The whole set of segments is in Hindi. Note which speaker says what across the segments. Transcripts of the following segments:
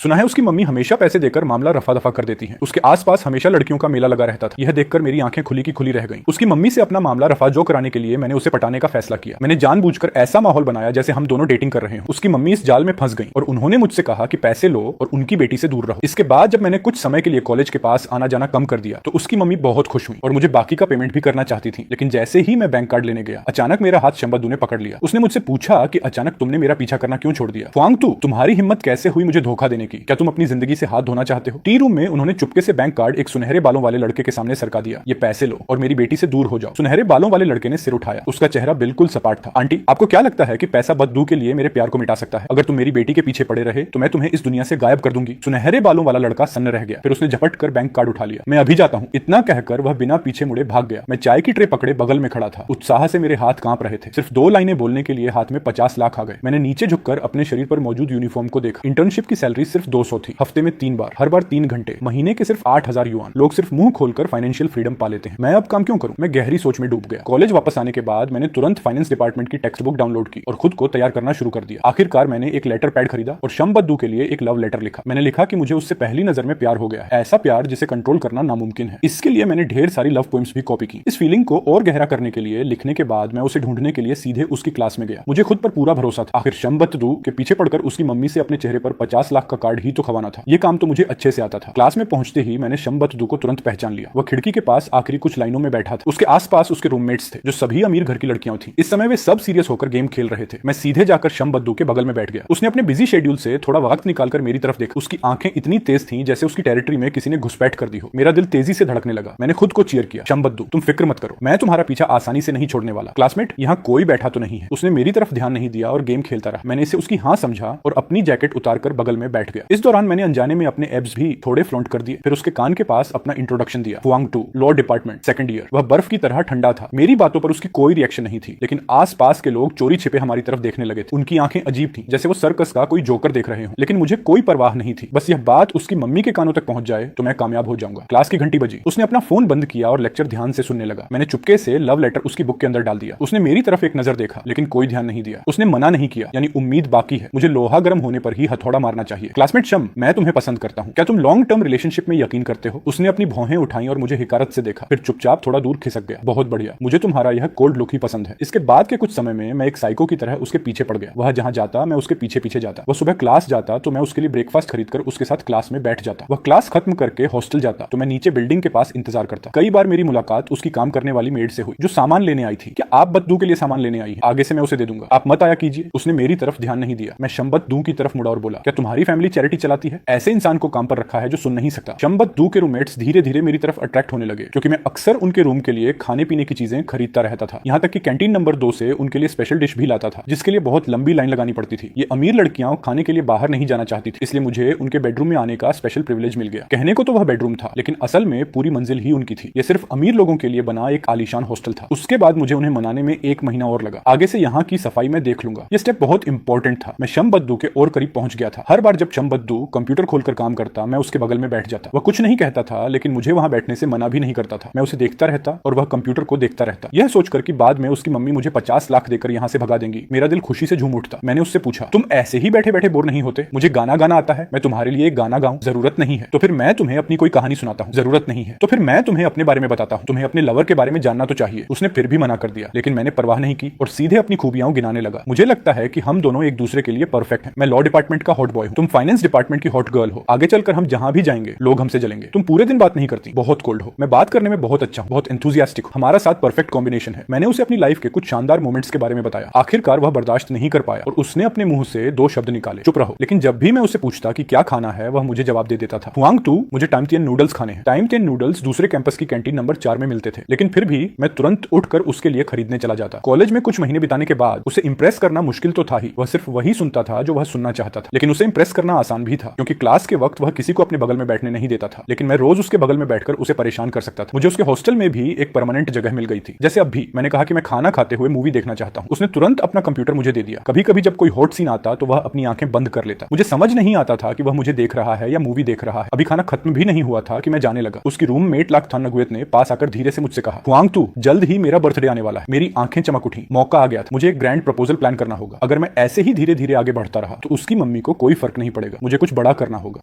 Speaker 1: सुना है उसकी मम्मी हमेशा पैसे देकर मामला रफा दफा कर देती है। उसके आसपास हमेशा लड़कियों का मेला लगा रहता था। यह देखकर मेरी आंखें खुली की खुली रह गईं। उसकी मम्मी से अपना मामला रफा जो कराने के लिए मैंने उसे पटाने का फैसला किया। मैंने जानबूझकर ऐसा माहौल बनाया जैसे हम दोनों डेटिंग कर रहे हो। उसकी मम्मी इस जाल में फंस गई और उन्होंने मुझसे कहा कि पैसे लो और उनकी बेटी से दूर रहो। इसके बाद जब मैंने कुछ समय के लिए कॉलेज के पास आना जाना कम कर दिया तो उसकी मम्मी बहुत खुश हुई और मुझे बाकी का पेमेंट भी करना चाहती थी। लेकिन जैसे ही मैं बैंक कार्ड लेने गया, अचानक मेरा हाथ शंबद्दू ने पकड़ लिया। उसने मुझसे पूछा कि अचानक तुमने मेरा पीछा करना क्यों छोड़ दिया? फ़ुआंग, तुम्हारी हिम्मत कैसे हुई मुझे धोखा देने की? क्या तुम अपनी जिंदगी से हाथ धोना चाहते हो? टी रूम में उन्होंने चुपके से बैंक कार्ड एक सुनहरे बालों वाले लड़के के सामने सरका दिया। ये पैसे लो और मेरी बेटी से दूर हो जाओ। सुनहरे बालों वाले लड़के ने सिर उठाया। उसका चेहरा बिल्कुल सपाट था। आंटी, आपको क्या लगता है कि पैसा बददू के लिए मेरे प्यार को मिटा सकता है? अगर तुम मेरी बेटी के पीछे पड़े रहे तो मैं तुम्हें इस दुनिया से गायब कर दूंगी। सुनहरे बालों वाला लड़का सन्न रह गया। फिर उसने झपट कर बैंक कार्ड उठा लिया। मैं अभी जाता हूँ, इतना कहकर वह बिना पीछे मुड़े भाग गया। मैं चाय की ट्रे पकड़े बगल में खड़ा था। उत्साह से मेरे हाथ कांप रहे थे। सिर्फ 2 लाइनें बोलने के लिए हाथ में 50 लाख आ गए। मैंने नीचे झुककर अपने शरीर पर मौजूद यूनिफॉर्म को देखा। इंटर्नशिप की सैलरी सिर्फ 200 थी। हफ्ते में 3 बार, हर बार 3 घंटे, महीने के सिर्फ 8000 युआन। लोग सिर्फ मुंह खोलकर फाइनेंशियल फ्रीडम पा लेते हैं। मैं अब काम क्यों करूं? मैं गहरी सोच में डूब गया। कॉलेज वापस आने के बाद मैंने तुरंत फाइनेंस डिपार्टमेंट की टेक्स्ट बुक डाउनलोड की और खुद को तैयार करना शुरू कर दिया। आखिरकार मैंने एक लेटर पैड खरीदा और शंबद्दू के लिए एक लव लेटर लिखा। मैंने लिखा कि मुझे उससे पहली नजर में प्यार हो गया है, ऐसा प्यार जिसे कंट्रोल करना नामुमकिन है। इसके लिए मैंने ढेर सारी लव पोएम्स भी कॉपी की। इस फीलिंग को और गहरा करने के लिए लिखने के बाद मैं उसे ढूंढने के लिए सीधे उसकी क्लास में गया। मुझे खुद पर पूरा भरोसा था। आखिर शंबद्दू के पीछे पड़कर उसकी मम्मी से अपने चेहरे पर 50 लाख का कार्ड ही तो खवाना था। यह काम तो मुझे अच्छे से आता था। क्लास में पहुंचते ही मैंने शंबद्दू को तुरंत पहचान लिया। वह खिड़की के पास आखिरी कुछ लाइनों में बैठा था। उसके आसपास उसके रूममेट्स थे जो सभी अमीर घर की लड़कियां थी। इस समय वे सब सीरियस होकर गेम खेल रहे थे। मैं सीधे जाकर शंबद्दू के बगल में बैठ गया। उसने अपने बिजी शेड्यूल से थोड़ा वक्त निकालकर मेरी तरफ देखा। उसकी आंखें इतनी तेज थीं जैसे उसकी टेरिटरी में किसी ने घुसपैठ कर दी हो। मेरा दिल तेजी से धड़कने लगा। मैंने खुद को चीयर किया। शंबद्दू, तुम फिक्र मत करो, मैं तुम्हारा पीछा आसानी से नहीं छोड़ने वाला। क्लासमेट, यहाँ कोई बैठा तो नहीं है? उसने मेरी तरफ ध्यान नहीं दिया और गेम खेलता रहा। मैंने इसे उसकी हाँ समझा और अपनी जैकेट उतारकर बगल में बैठ गया। इस दौरान मैंने अनजाने में अपने एब्स भी थोड़े फ्लॉन्ट कर दिए। फिर उसके कान के पास अपना इंट्रोडक्शन दिया। फ़ुआंग टू, लॉ डिपार्टमेंट, सेकंड ईयर। वह बर्फ की तरह ठंडा था। मेरी बातों पर उसकी कोई रिएक्शन नहीं थी, लेकिन आसपास के लोग चोरी छिपे हमारी तरफ देखने लगे थे। उनकी आंखें अजीब थी, जैसे वो सर्कस का कोई जोकर देख रहे हो। लेकिन मुझे कोई परवाह नहीं थी। बस यह बात उसकी मम्मी के कानों तक पहुंच जाए तो मैं कामयाब हो जाऊंगा। क्लास की घंटी बजी। उसने अपना फोन बंद किया और लेक्चर ध्यान से सुनने लगा। मैंने चुपके से लव लेटर उसकी बुक के अंदर डाल दिया। उसने मेरी तरफ एक नजर देखा लेकिन कोई ध्यान नहीं दिया। उसने मना नहीं किया, यानी उम्मीद बाकी है। मुझे लोहा गर्म होने पर ही हथौड़ा मारना चाहिए। क्लासमेट शम, मैं तुम्हें पसंद करता हूं। क्या तुम लॉन्ग टर्म रिलेशनशिप में यकीन करते हो? उसने अपनी भौहें उठाई और मुझे हिकारत से देखा, फिर चुपचाप थोड़ा दूर खिसक गया। बहुत बढ़िया, मुझे तुम्हारा यह कोल्ड लुक ही पसंद है। इसके बाद के कुछ समय में मैं एक साइको की तरह उसके पीछे पड़ गया। वह जहां जाता मैं उसके पीछे पीछे जाता। वह सुबह क्लास जाता तो मैं उसके लिए ब्रेकफास्ट खरीदकर उसके साथ क्लास में बैठ जाता। वह क्लास खत्म करके हॉस्टल जाता तो मैं नीचे बिल्डिंग के पास इंतजार करता। कई बार मेरी मुलाकात उसकी काम करने वाली मेड से हुई जो सामान लेने आई थी। क्या आप बद्दू के लिए सामान लेने आई है? आगे से मैं उसे दे दूंगा, आप मत आया कीजिए। उसने मेरी तरफ ध्यान नहीं दिया। मैं शंबद्दू की तरफ मुड़ा और बोला, क्या तुम्हारी फैमिली चैरिटी चलाती है? ऐसे इंसान को काम पर रखा है जो सुन नहीं सकता। शंबद्दू के रूममेट्स धीरे धीरे मेरी तरफ अट्रैक्ट होने लगे क्योंकि मैं अक्सर उनके रूम के लिए खाने पीने की चीजें खरीदता रहता था। यहाँ तक कि कैंटीन नंबर 2 से उनके लिए स्पेशल डिश भी लाता था जिसके लिए बहुत लंबी लाइन लगानी पड़ती थी। ये अमीर लड़कियां खाने के लिए बाहर नहीं जाना चाहती थी, इसलिए मुझे उनके बेडरूम में आने का स्पेशल प्रिविलेज मिल गया। कहने को तो वह बेडरूम था लेकिन असल में पूरी मंजिल ही उनकी थी। यह सिर्फ अमीर लोगों के लिए बना एक आलीशान हॉस्टल था। उसके बाद मुझे उन्हें मनाने में 1 महीना और लगा। आगे से यहाँ की सफाई मैं देख लूंगा। यह स्टेप बहुत इंपॉर्टेंट था। मैं शंबद्दू के और करीब पहुंच गया था। हर बार जब शंबद्दू कंप्यूटर खोलकर काम करता मैं उसके बगल में बैठ जाता। वह कुछ नहीं कहता था लेकिन मुझे वहां बैठने से मना भी नहीं करता था। मैं उसे देखता रहता और वह कंप्यूटर को देखता रहता, यह सोचकर कि बाद में उसकी मम्मी मुझे 50 लाख देकर यहाँ से भगा देंगी। मेरा दिल खुशी से झूम उठता। मैंने उससे पूछा, तुम ऐसे ही बैठे बैठे बोर नहीं होते? मुझे गाना गाना आता है, मैं तुम्हारे लिए एक गाना गाऊं? जरूरत नहीं है। तो फिर मैं तुम्हें अपनी कोई कहानी सुनाता हूँ? जरूरत नहीं है। तो फिर मैं तुम्हें अपने बारे में बताता हूँ, तुम्हें अपने लवर के बारे में जानना तो चाहिए। उसने फिर भी मना कर दिया लेकिन मैंने परवाह नहीं की और सीधे अपनी खूबियां गिनाने लगा। मुझे लगता है कि हम दोनों एक दूसरे के लिए परफेक्ट हैं। मैं लॉ डिपार्टमेंट का हॉट बॉय हूँ, तुम फाइनेंस डिपार्टमेंट की हॉट गर्ल हो। आगे चलकर हम जहां भी जाएंगे लोग हमसे जलेंगे। तुम पूरे दिन बात नहीं करती, बहुत कोल्ड हो। मैं बात करने में बहुत अच्छा हूँ, बहुत एंथुसियास्टिक हूँ। हमारा साथ परफेक्ट कॉम्बिनेशन है। मैंने उसे अपनी लाइफ के कुछ शानदार मोमेंट्स के बारे में बताया। आखिरकार वह बर्दाश्त नहीं कर पाया और उसने अपने मुंह से 2 शब्द निकाले, चुप रहो। लेकिन जब भी मैं उसे पूछता कि क्या खाना है वह मुझे जवाब दे देता था, फ़ुआंग टू, मुझे टाइम 10 नूडल्स खाने हैं। टाइम 10 नूडल्स दूसरे कैंपस की कैंटीन नंबर 4 में मिलते थे लेकिन फिर भी मैं तुरंत उठकर उसके लिए खरीदने चला जाता। कॉलेज में कुछ महीने बिताने के बाद उसे इंप्रेस करना मुश्किल तो था ही। वह सिर्फ वही सुनता था जो वह सुनना चाहता था, लेकिन उसे इंप्रेस करना आसान भी था क्योंकि क्लास के वक्त वह किसी को अपने बगल में बैठने नहीं देता था। लेकिन मैं रोज उसके बगल में बैठकर उसे परेशान कर सकता था। मुझे उसके हॉस्टल में भी एक परमानेंट जगह मिल गई थी। जैसे अब भी मैंने कहा कि मैं खाना खाते हुए मूवी देखना चाहता हूँ, उसने तुरंत अपना कंप्यूटर मुझे दे दिया। कभी कभी जब कोई हॉट सीन आता तो वह अपनी आंखें बंद कर लेता। मुझे समझ नहीं आता था कि वह मुझे देख रहा है या मूवी देख रहा है। अभी खाना खत्म भी नहीं हुआ था कि मैं जाने लगा। उसकी रूममेट लाक थानगुएत ने पास आकर धीरे से मुझसे कहा, फ़ुआंग टू, जल्द ही मेरा बर्थडे आने वाला है। मेरी आंखें चमक उठी। मौका आ गया था। मुझे एक ग्रैंड प्रपोजल प्लान करना होगा। अगर मैं ऐसे ही धीरे धीरे आगे बढ़ता रहा तो उसकी मम्मी को कोई फर्क नहीं पड़ेगा। चलेगा, मुझे कुछ बड़ा करना होगा।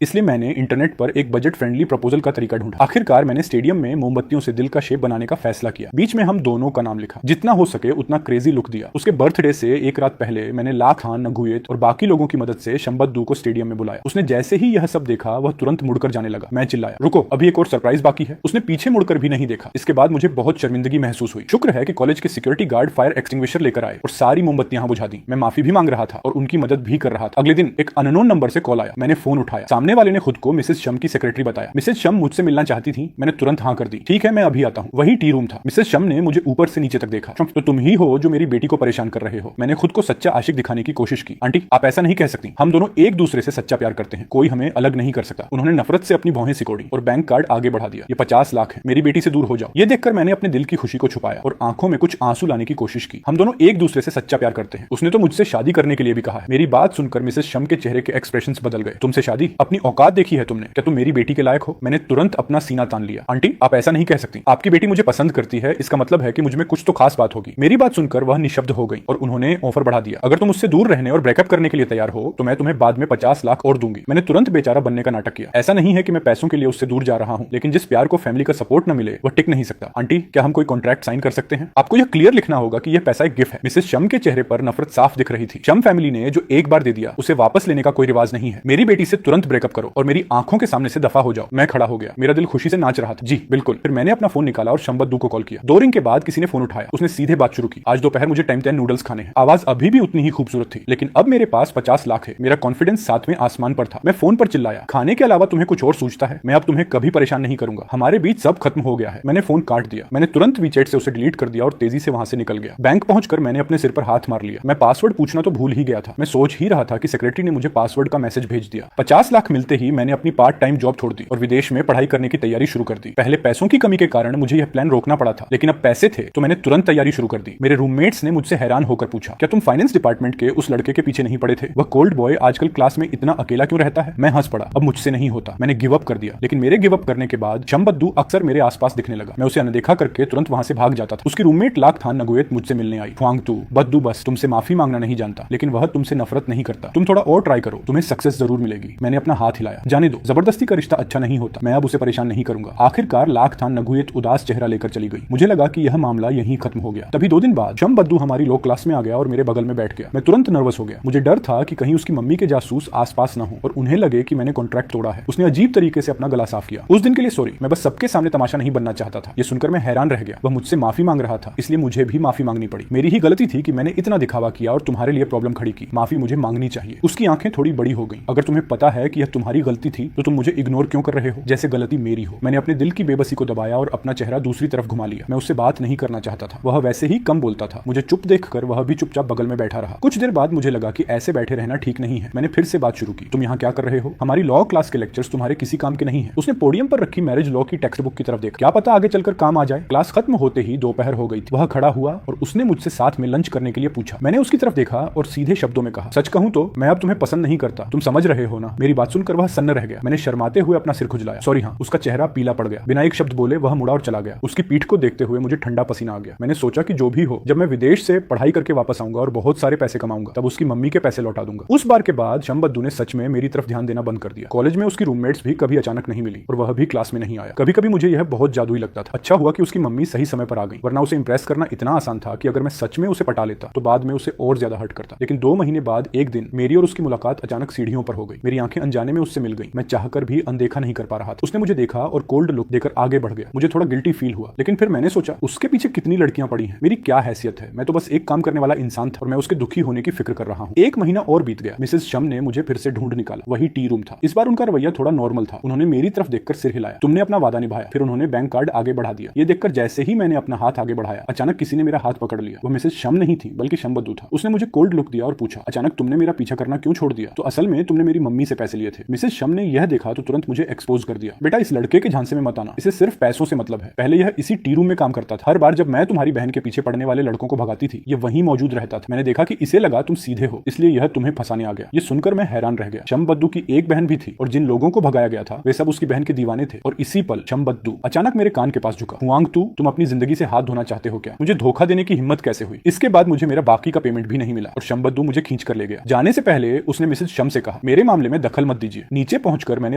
Speaker 1: इसलिए मैंने इंटरनेट पर एक बजट फ्रेंडली प्रपोजल का तरीका ढूंढा। आखिरकार मैंने स्टेडियम में मोमबत्तियों से दिल का शेप बनाने का फैसला किया। बीच में हम दोनों का नाम लिखा, जितना हो सके उतना क्रेजी लुक दिया। उसके बर्थडे से एक रात पहले मैंने लाख खान, नगुयेत और बाकी लोगों की मदद से शंबद्दू को स्टेडियम में बुलाया। उसने जैसे ही यह सब देखा वह तुरंत मुड़कर जाने लगा। मैं चिल्लाया, रुको, अभी एक और सरप्राइज बाकी है। उसने पीछे मुड़कर भी नहीं देखा। इसके बाद मुझे बहुत शर्मिंदगी महसूस हुई। शुक्र है कि कॉलेज के सिक्योरिटी गार्ड फायर एक्सटिंग्विशर लेकर आए और सारी मोमबत्तियां बुझा दी। मैं माफी भी मांग रहा था और उनकी मदद भी कर रहा था। अगले दिन एक अननोन नंबर से कॉल आया। मैंने फोन उठाया। सामने वाले ने खुद को मिसेज शम की सेक्रेटरी बताया। मिसेज शम मुझसे मिलना चाहती थी। मैंने तुरंत हाँ कर दी। ठीक है, मैं अभी आता हूँ। वही टी रूम था। मिसेज शम ने मुझे ऊपर से नीचे तक देखा। तो तुम ही हो जो मेरी बेटी को परेशान कर रहे हो। मैंने खुद को सच्चा आशिक दिखाने की कोशिश की। आंटी, आप ऐसा नहीं कह सकती। हम दोनों एक दूसरे से सच्चा प्यार करते हैं, कोई हमें अलग नहीं कर सकता। उन्होंने नफरत से अपनी भौहें सिकोड़ी और बैंक कार्ड आगे बढ़ा दिया। ये 50 लाख है, मेरी बेटी से दूर हो जाओ। ये देखकर मैंने अपने दिल की खुशी को छुपाया और आंखों में कुछ आंसू लाने की कोशिश की। हम दोनों एक दूसरे से सच्चा प्यार करते हैं। उसने तो मुझसे शादी करने के लिए भी कहा है। मेरी बात सुनकर मिसेज शम के चेहरे के एक्सप्रेशंस बदल गए। तुमसे शादी? अपनी औकात देखी है तुमने? क्या तुम मेरी बेटी के लायक हो? मैंने तुरंत अपना सीना तान लिया। आंटी, आप ऐसा नहीं कह सकती। आपकी बेटी मुझे पसंद करती है, इसका मतलब है कि मुझ में कुछ तो खास बात होगी। मेरी बात सुनकर वह निशब्द हो गई और उन्होंने ऑफर बढ़ा दिया। अगर तुम मुझसे दूर रहने और ब्रेकअप करने के लिए तैयार हो तो मैं तुम्हें बाद में 50 लाख और दूंगी। मैंने तुरंत बेचारा बनने का नाटक किया। ऐसा नहीं है कि मैं पैसों के लिए उससे दूर जा रहा हूं, लेकिन जिस प्यार को फैमिली का सपोर्ट न मिले वह टिक नहीं सकता। आंटी, क्या हम कोई कॉन्ट्रैक्ट साइन कर सकते हैं? आपको यह क्लियर लिखना होगा कि यह पैसा एक गिफ्ट है। मिसेज शम के चेहरे पर नफरत साफ दिख रही थी। शम फैमिली ने जो एक बार दे दिया उसे वापस लेने का कोई रिवाज नहीं है। मेरी बेटी से तुरंत ब्रेकअप करो और मेरी आंखों के सामने से दफा हो जाओ। मैं खड़ा हो गया। मेरा दिल खुशी से नाच रहा था। जी बिल्कुल। फिर मैंने अपना फोन निकाला और शंबद्दू को कॉल किया। 2 रिंग के बाद किसी ने फोन उठाया। उसने सीधे बात शुरू की। आज दोपहर मुझे टाइम 10 नूडल्स खाने हैं। आवाज अभी भी उतनी ही खूबसूरत थी, लेकिन अब मेरे पास 50 लाख है। मेरा कॉन्फिडेंस 7वें आसमान पर था। मैं फोन पर चिल्लाया, खाने के अलावा तुम्हें कुछ और सूझता है? मैं अब तुम्हें कभी परेशान नहीं करूंगा। हमारे बीच सब खत्म हो गया है। मैंने फोन काट दिया। मैंने तुरंत वीचैट से उसे डिलीट कर दिया और तेजी से वहां से निकल गया। बैंक पहुंचकर मैंने अपने सिर पर हाथ मार लिया। मैं पासवर्ड पूछना तो भूल ही गया था। मैं सोच ही रहा था कि सेक्रेटरी ने मुझे पासवर्ड का मैसेज भेज दिया। 50 लाख मिलते ही मैंने अपनी पार्ट टाइम जॉब छोड़ दी और विदेश में पढ़ाई करने की तैयारी शुरू कर दी। पहले पैसों की कमी के कारण मुझे यह प्लान रोकना पड़ा था, लेकिन अब पैसे थे तो मैंने तुरंत तैयारी शुरू कर दी। मेरे रूममेट्स ने मुझसे हैरान होकर पूछा, क्या तुम फाइनेंस डिपार्टमेंट के उस लड़के के पीछे नहीं पड़े थे? वह कोल्ड बॉय आजकल क्लास में इतना अकेला क्यों रहता है? मैं हंस पड़ा। अब मुझसे नहीं होता। मैंने गिव अप कर दिया। लेकिन मेरे गिव अप करने के बाद शंबद्दू अक्सर मेरे आसपास दिखने लगा। मैं उसे अनदेखा करके तुरंत वहां से भाग जाता था। उसकी रूममेट लाख खान नगुयेत मुझसे मिलने आई। ख्वांगतू, बद्दू बस तुमसे माफी मांगना नहीं जानता, लेकिन वह तुमसे नफरत नहीं करता। तुम थोड़ा और ट्राई करो, तुम्हें सक्सेस जरूर मिलेगी। मैंने अपना हाथ हिलाया। जाने दो, जबरदस्ती का रिश्ता अच्छा नहीं होता। मैं अब उसे परेशान नहीं करूंगा। आखिरकार लाख खान नगुयेत उदास चेहरा लेकर चली गई। मुझे लगा कि यह मामला यहीं खत्म हो गया। तभी 2 दिन बाद शंबद्दू हमारी लॉ क्लास में आ गया और मेरे बगल में बैठ गया। मैं तुरंत नर्वस हो गया। मुझे डर था कि कहीं उसकी मम्मी के जासूस आसपास न हो और उन्हें लगे कि मैंने कॉन्ट्रैक्ट तोड़ा है। उसने अजीब तरीके से अपना गला साफ किया। उस दिन के लिए सॉरी। मैं बस सबके सामने तमाशा नहीं बनना चाहता था। यह सुनकर मैं हैरान रह गया। वह मुझसे माफी मांग रहा था, इसलिए मुझे भी माफी मांगनी पड़ी। मेरी ही गलती थी कि मैंने इतना दिखावा किया और तुम्हारे लिए प्रॉब्लम खड़ी की। माफी मुझे मांगनी चाहिए। उसकी आंखें थोड़ी बड़ी हो गई। अगर तुम्हें पता है कि यह तुम्हारी गलती थी तो तुम मुझे इग्नोर क्यों कर रहे हो, जैसे गलती मेरी हो? मैंने अपने दिल की बेबसी को दबाया और अपना चेहरा दूसरी तरफ घुमा लिया। मैं उससे बात नहीं करना चाहता था। वह वैसे ही कम बोलता था। मुझे चुप देखकर वह भी चुपचाप बगल में बैठा रहा। कुछ देर बाद मुझे लगा कि ऐसे बैठे रहना ठीक नहीं है। मैंने फिर से बात शुरू की। तुम यहाँ क्या कर रहे हो? हमारी लॉ क्लास के लेक्चर्स तुम्हारे किसी काम के नहीं है। उसने पोडियम पर रखी मैरिज लॉ की टेक्स्ट बुक की तरफ देखा। क्या पता आगे चलकर काम आ जाए। क्लास खत्म होते ही दोपहर हो गई थी। वह खड़ा हुआ और उसने मुझसे साथ में लंच करने के लिए पूछा। मैंने उसकी तरफ देखा और सीधे शब्दों में कहा, सच कहूं तो मैं अब तुम्हें पसंद नहीं करता। तुम समझ रहे हो ना? मेरी बात सुनकर वह सन्न रह गया। मैंने शर्माते हुए अपना सिर खुजलाया। सॉरी हाँ। उसका चेहरा पीला पड़ गया। बिना एक शब्द बोले वह मुड़ा और चला गया। उसकी पीठ को देखते हुए मुझे ठंडा पसीना आ गया। मैंने सोचा कि जो भी हो, जब मैं विदेश से पढ़ाई करके वापस आऊंगा और बहुत सारे पैसे कमाऊंगा तब उसकी मम्मी के पैसे लौटा दूंगा। उस बार के बाद शंबद्दू ने सच में मेरी तरफ ध्यान देना बंद कर दिया। कॉलेज में उसकी रूममेट्स भी कभी अचानक नहीं मिली और वह भी क्लास में नहीं आया। कभी कभी मुझे यह बहुत जादुई लगता था। अच्छा हुआ कि उसकी मम्मी सही समय पर आ गई, वरना उसे इंप्रेस करना इतना आसान था कि अगर मैं सच में उसे पटा लेता तो बाद में उसे और ज्यादा हर्ट करता। लेकिन 2 महीने बाद एक दिन मेरी और उसकी मुलाकात अचानक सीढ़ियों पर हो गई। मेरी आंखें अनजाने में उससे मिल गई। मैं चाहकर भी अनदेखा नहीं कर पा रहा था। उसने मुझे देखा और कोल्ड लुक देकर आगे बढ़ गया। मुझे थोड़ा गिल्टी फील हुआ, लेकिन फिर मैंने सोचा उसके पीछे कितनी लड़कियां पड़ी हैं। मेरी क्या हैसियत है? मैं तो बस एक काम करने वाला इंसान था और मैं उसके दुखी होने की फिक्र कर रहा हूँ। 1 महीना और बीत गया। मिसेज शम ने मुझे फिर से ढूंढ निकाला। वही टी रूम था। इस बार उनका रवैया थोड़ा नॉर्मल था। उन्होंने मेरी तरफ देखकर सिर हिलाया। तुमने अपना वादा निभाया। फिर उन्होंने बैंक कार्ड आगे बढ़ा दिया। ये देखकर जैसे ही मैंने अपना हाथ आगे बढ़ाया, अचानक किसी ने मेरा हाथ पकड़ लिया। वो मिसेज शम नहीं थी बल्कि शंबद्दू था। उसने मुझे कोल्ड लुक दिया और पूछा, अचानक तुमने मेरा पीछा करना क्यों छोड़ दिया? तो असल में तुमने मेरी मम्मी से पैसे लिए थे। मिसेज शम ने यह देखा तो तुरंत मुझे एक्सपोज कर दिया। बेटा, इस लड़के के झांसे में मत आना। इसे सिर्फ पैसों से मतलब है। पहले यह इसी टी रूम में काम करता था। हर बार जब मैं तुम्हारी बहन के पीछे पड़ने वाले लड़कों को भगाती थी, ये वहीं मौजूद रहता था। मैंने देखा कि इसे लगा तुम सीधे हो, इसलिए यह तुम्हें फंसाने आ गया। ये सुनकर मैं हैरान रह गया। शंबद्दू की एक बहन भी थी और जिन लोगों को भगाया गया था वे सब उसकी बहन के दीवाने थे। और इसी पल शंबद्दू अचानक मेरे कान के पास झुका। हुआंगतू, तुम अपनी जिंदगी से हाथ धोना चाहते हो क्या? मुझे धोखा देने की हिम्मत कैसे हुई? इसके बाद मुझे मेरा बाकी का पेमेंट भी नहीं मिला और शंबद्दू मुझे खींच कर ले गया। जाने से पहले उसने मिसेज शम से कहा, कहा, मेरे मामले में दखल मत दीजिए। नीचे पहुंचकर मैंने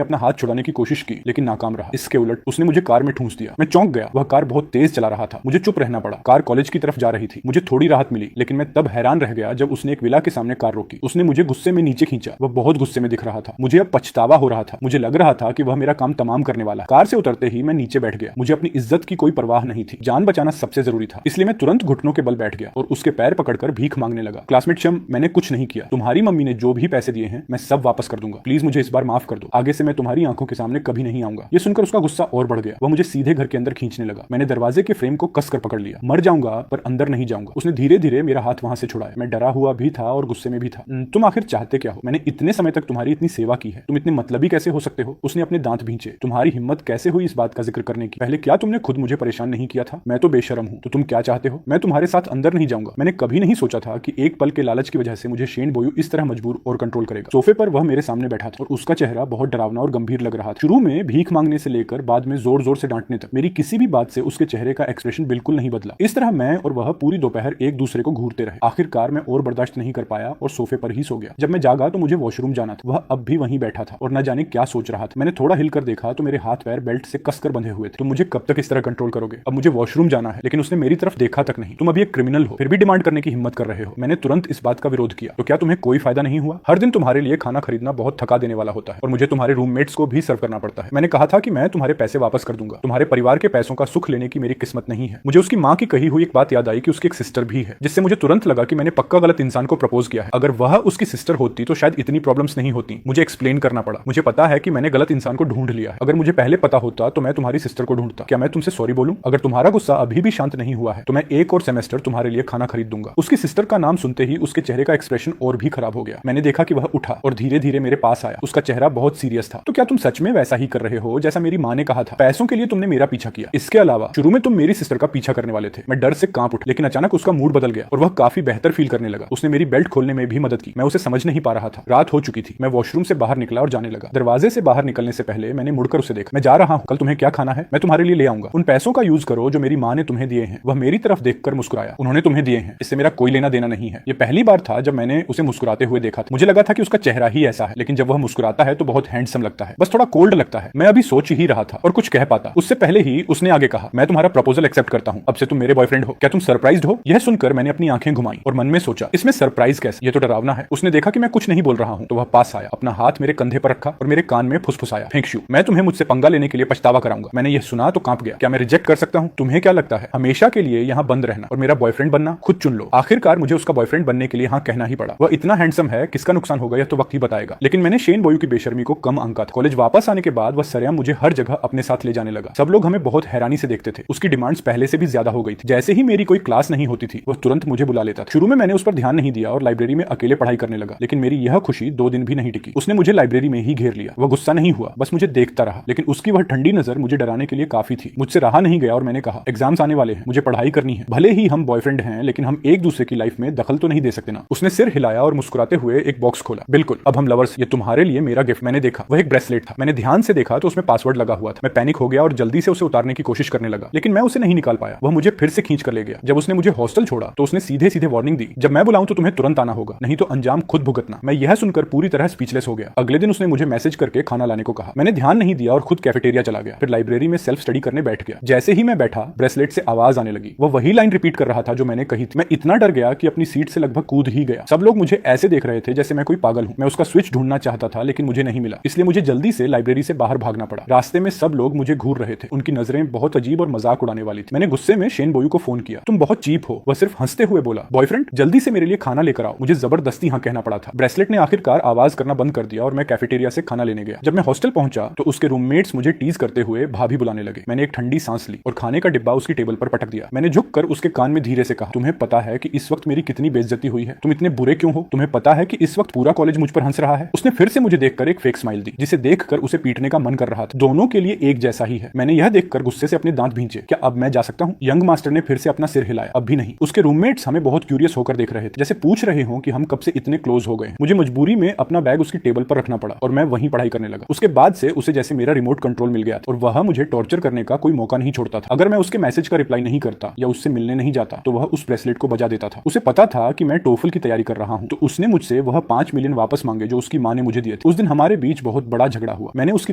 Speaker 1: अपना हाथ छुड़ाने की कोशिश की, लेकिन नाकाम रहा। इसके उलट उसने मुझे कार में ठूंस दिया। मैं चौंक गया। वह कार बहुत तेज चला रहा था। मुझे चुप रहना पड़ा। कार कॉलेज की तरफ जा रही थी। मुझे थोड़ी राहत मिली, लेकिन मैं तब हैरान रह गया जब उसने एक विला के सामने कार रोकी। उसने मुझे गुस्से में नीचे खींचा। वह बहुत गुस्से में दिख रहा था। मुझे अब पछतावा हो रहा था। मुझे लग रहा था कि वह मेरा काम तमाम करने वाला। कार से उतरते ही मैं नीचे बैठ गया। मुझे अपनी इज्जत की कोई परवाह नहीं थी। जान बचाना सबसे जरूरी था। इसलिए मैं तुरंत घुटनों के बल बैठ गया और उसके पैर पकड़कर भीख मांगने लगा। क्लासमेट शम, मैंने कुछ नहीं किया। तुम्हारी मम्मी ने जो भी पैसे दिए हैं मैं सब वापस कर दूंगा। प्लीज मुझे इस बार माफ कर दो। आगे से मैं तुम्हारी आंखों के सामने कभी नहीं आऊंगा। ये सुनकर उसका गुस्सा और बढ़ गया। वह मुझे सीधे घर के अंदर खींचने लगा। मैंने दरवाजे के फ्रेम को कसकर पकड़ लिया। मर जाऊंगा पर अंदर नहीं जाऊंगा। उसने धीरे धीरे मेरा हाथ वहां से छुड़ाया। मैं डरा हुआ भी था और गुस्से में भी था। तुम आखिर चाहते क्या हो? मैंने इतने समय तक तुम्हारी इतनी सेवा की है, तुम इतने मतलबी कैसे हो सकते हो? उसने अपने दांत भींचे। तुम्हारी हिम्मत कैसे हुई इस बात का जिक्र करने की? पहले क्या तुमने खुद मुझे परेशान नहीं किया था? मैं तो बेशर्म हूं। तो तुम क्या चाहते हो? मैं तुम्हारे साथ अंदर नहीं जाऊंगा। मैंने कभी नहीं सोचा था कि एक पल के लालच की वजह से मुझे शेन बोयू इस तरह मजबूर और कंट्रोल करेगा। सोफे पर वह मेरे सामने बैठा था और उसका चेहरा बहुत डरावना और गंभीर लग रहा था। शुरू में भीख मांगने से लेकर बाद में जोर जोर से डांटने तक मेरी किसी भी बात से उसके चेहरे का एक्सप्रेशन बिल्कुल नहीं बदला। इस तरह मैं और वह पूरी दोपहर एक दूसरे को घूरते रहे। आखिरकार मैं और बर्दाश्त नहीं कर पाया और सोफे पर ही सो गया। जब मैं जागा तो मुझे वॉशरूम जाना था। वह अब भी वहीं बैठा था और न जाने क्या सोच रहा था। मैंने थोड़ा हिलकर देखा तो मेरे हाथ पैर बेल्ट से कसकर बंधे हुए थे। तुम मुझे कब तक इस तरह कंट्रोल करोगे? अब मुझे वॉशरूम जाना है। लेकिन उसने मेरी तरफ देखा तक नहीं। तुम अभी एक क्रिमिनल हो, फिर भी डिमांड करने की हिम्मत कर रहे हो। मैंने तुरंत इस बात का विरोध किया। तो क्या तुम्हें कोई फायदा नहीं हुआ? हर दिन तुम्हारे लिए खाना खरीदना बहुत थका देने वाला होता है और मुझे तुम्हारे रूममेट्स को भी सर्व करना पड़ता है। मैंने कहा था कि मैं तुम्हारे पैसे वापस कर दूंगा। तुम्हारे परिवार के पैसों का सुख लेने की मेरी किस्मत नहीं है। मुझे उसकी माँ की कही हुई एक बात याद आई कि उसकी एक सिस्टर भी है, जिससे मुझे तुरंत लगा कि मैंने पक्का गलत इंसान को प्रपोज किया है। अगर वह उसकी सिस्टर होती तो शायद इतनी प्रॉब्लम्स नहीं होती। मुझे एक्सप्लेन करना पड़ा। मुझे पता है कि मैंने गलत इंसान को ढूंढ लिया है। अगर मुझे पहले पता होता तो मैं तुम्हारी सिस्टर को ढूंढता। क्या मैं तुमसे सॉरी बोलूं? अगर तुम्हारा गुस्सा अभी भी शांत नहीं हुआ है तो मैं एक और सेमेस्टर तुम्हारे लिए खाना खरीद दूंगा। उसकी सिस्टर का नाम सुनते ही उसके चेहरे का एक्सप्रेशन और भी खराब हो गया। मैंने देखा कि वह उठा और धीरे धीरे मेरे पास आया। उसका चेहरा बहुत सीरियस था। तो क्या तुम सच में वैसा ही कर रहे हो जैसा मेरी माँ ने कहा था? पैसों के लिए तुमने मेरा पीछा किया। इसके अलावा शुरू में तुम मेरी सिस्टर का पीछा करने वाले थे। मैं डर से कांप उठा, लेकिन अचानक उसका मूड बदल गया और वह काफी बेहतर फील करने लगा। उसने मेरी बेल्ट खोलने में भी मदद की। मैं उसे समझ नहीं पा रहा था। रात हो चुकी थी। मैं वॉशरूम से बाहर निकला और जाने लगा। दरवाजे से बाहर निकलने से पहले मैंने मुड़कर उसे देखा। मैं जा रहा हूँ, कल तुम्हें क्या खाना है मैं तुम्हारे लिए ले आऊंगा। उन पैसों का यूज करो जो मेरी माँ ने तुम्हें दिए हैं। वह मेरी तरफ देखकर मुस्कुराया। उन्होंने तुम्हें दिए हैं, इससे मेरा कोई लेना देना नहीं है। ये पहली बार था जब मैंने उसे मुस्कुराते हुए देखा था। मुझे लगा था कि उसका चेहरा ही ऐसा है, लेकिन जब वह मुस्कुराता है तो बहुत हैंडसम लगता है, बस थोड़ा कोल्ड लगता है। मैं अभी सोच ही रहा था और कुछ कह पाता उससे पहले ही उसने आगे कहा, मैं तुम्हारा प्रपोजल एक्सेप्ट करता हूँ। अब से तुम मेरे बॉयफ्रेंड हो। क्या तुम सरप्राइज्ड हो? यह सुनकर मैंने अपनी आंखें घुमाई और मन में सोचा, इसमें सरप्राइज कैसे? ये तो डरावना है। उसने देखा कि मैं कुछ नहीं बोल रहा हूँ तो वह पास आया, अपना हाथ मेरे कंधे पर रखा और मेरे कान में फुसफुसाया, फेंकशू, मैं तुम्हें मुझसे पंगा लेने के लिए पछतावा कराऊंगा। मैंने यह सुना तो कांप गया। क्या मैं रिजेक्ट कर सकता हूँ? तुम्हें क्या लगता है हमेशा के लिए यहाँ बंद रहना और मेरा बॉयफ्रेंड बनना? खुद चुन लो। आखिरकार मुझे उसका बॉयफ्रेंड बनने के लिए हाँ कहना ही पड़ा। वह इतना हैंडसम है, किसका नुकसान होगा यह तो वक्त ही बताएगा। लेकिन मैंने शेन बोयू की बेशर्मी को कम आंका था। कॉलेज वापस आने के बाद वह सरेआम मुझे हर जगह अपने साथ ले जाने लगा। सब लोग हमें बहुत हैरानी से देखते थे। उसकी डिमांड्स पहले से भी ज्यादा हो गई थी। जैसे ही मेरी कोई क्लास नहीं होती थी वह तुरंत मुझे बुला लेता था। शुरू में मैंने उस पर ध्यान नहीं दिया और लाइब्रेरी में अकेले पढ़ाई करने लगा, लेकिन मेरी यह खुशी 2 दिन भी नहीं टिकी। उसने मुझे लाइब्रेरी में ही घेर लिया। वह गुस्सा नहीं हुआ, बस मुझे देखता रहा, लेकिन उसकी वह ठंडी नजर मुझे डराने के लिए काफी थी। मुझसे रहा नहीं गया और मैंने कहा, एग्जाम्स आने वाले हैं, मुझे पढ़ाई करनी है। भले ही हम बॉयफ्रेंड हैं लेकिन हम एक दूसरे की लाइफ में दखल तो नहीं दे सकते ना। उसने सिर हिलाया और मुस्कुराते हुए एक बॉक्स खोला। बिल्कुल, अब हम लवर्स। ये तुम्हारे लिए मेरा गिफ्ट। मैंने देखा वह एक ब्रेसलेट था। मैंने ध्यान से देखा तो उसमें पासवर्ड लगा हुआ था। मैं पैनिक हो गया और जल्दी से उसे उतारने की कोशिश करने लगा, लेकिन मैं उसे नहीं निकाल पाया। वह मुझे फिर से खींच कर ले गया। जब उसने मुझे हॉस्टल छोड़ा तो उसने सीधे सीधे वार्निंग दी, जब मैं बुलाऊं तो तुम्हें तुरंत आना होगा, नहीं तो अंजाम खुद भुगतना। मैं यह सुनकर पूरी तरह स्पीचलेस हो गया। अगले दिन उसने मुझे मैसेज करके खाना लाने को कहा। मैंने ध्यान नहीं दिया और खुद कैफेटेरिया चला गया। फिर लाइब्रेरी में सेल्फ स्टडी करने बैठ गया। जैसे ही मैं बैठा ब्रेसलेट से आवाज आने लगी। वह वही लाइन रिपीट कर रहा था जो मैंने कही थी। मैं इतना डर गया कि अपनी सीट से लगभग कूद ही गया। सब लोग मुझे ऐसे देख रहे थे जैसे मैं कोई पागल हूं। मैं उसका स्विच ढूंढना चाहता था लेकिन मुझे नहीं मिला, इसलिए मुझे जल्दी से लाइब्रेरी से बाहर भागना पड़ा। रास्ते में सब लोग मुझे घूर रहे थे। उनकी नजरें बहुत अजीब और मजाक उड़ाने वाली थी। मैंने गुस्से में शेन बोयू को फोन किया। तुम बहुत चीप हो। वह सिर्फ हंसते हुए बोला, बॉयफ्रेंड जल्दी से मेरे लिए खाना लेकर आओ। मुझे जबरदस्ती हाँ कहना पड़ा था। ब्रेसलेट ने आखिरकार आवाज करना बंद कर दिया और मैं कैफेटेरिया से खाना लेने गया। जब मैं हॉस्टल पहुंचा तो उसके रूममेट्स मुझे टीज करते हुए भाभी बुलाने लगे। मैंने एक ठंडी सांस ली और खाने का डिब्बा उसकी टेबल पर पटक दिया। मैंने झुककर उसके कान में धीरे से कहा, तुम्हें पता है कि इस वक्त मेरी कितनी बेइज्जती हुई है? तुम इतने बुरे क्यों हो? तुम्हें पता है कि इस वक्त पूरा कॉलेज मुझ पर हंस रहा है? उसने फिर से मुझे देखकर एक फेक स्माइल दी, जिसे देखकर उसे पीटने का मन कर रहा था। दोनों के लिए एक जैसा ही है। मैंने यह देखकर गुस्से से अपने दांत भींचे। क्या अब मैं जा सकता हूँ? यंग मास्टर ने फिर से अपना सिर हिलाया। अब भी नहीं। उसके रूममेट्स हमें बहुत क्यूरियस होकर देख रहे थे, जैसे पूछ रहे हो कि हम कब से इतने क्लोज हो गए। मुझे मजबूरी में अपना बैग उसकी टेबल पर रखना पड़ा और मैं वहीं पढ़ाई करने लगा। उसके बाद से उसे जैसे मेरा रिमोट कंट्रोल मिल गया था और वह मुझे टॉर्चर करने का कोई मौका नहीं छोड़ता था। अगर मैं उसके मैसेज का रिप्लाई नहीं करता या उससे मिलने नहीं जाता तो वह उस ब्रेसलेट को बजा देता था। उसे पता था कि मैं टोफल की तैयारी कर रहा हूँ, तो उसने मुझसे वह 5 मिलियन वापस मांगे जो उसकी माँ ने मुझे दिए थे। उस दिन हमारे बीच बहुत बड़ा झगड़ा हुआ। मैंने उसकी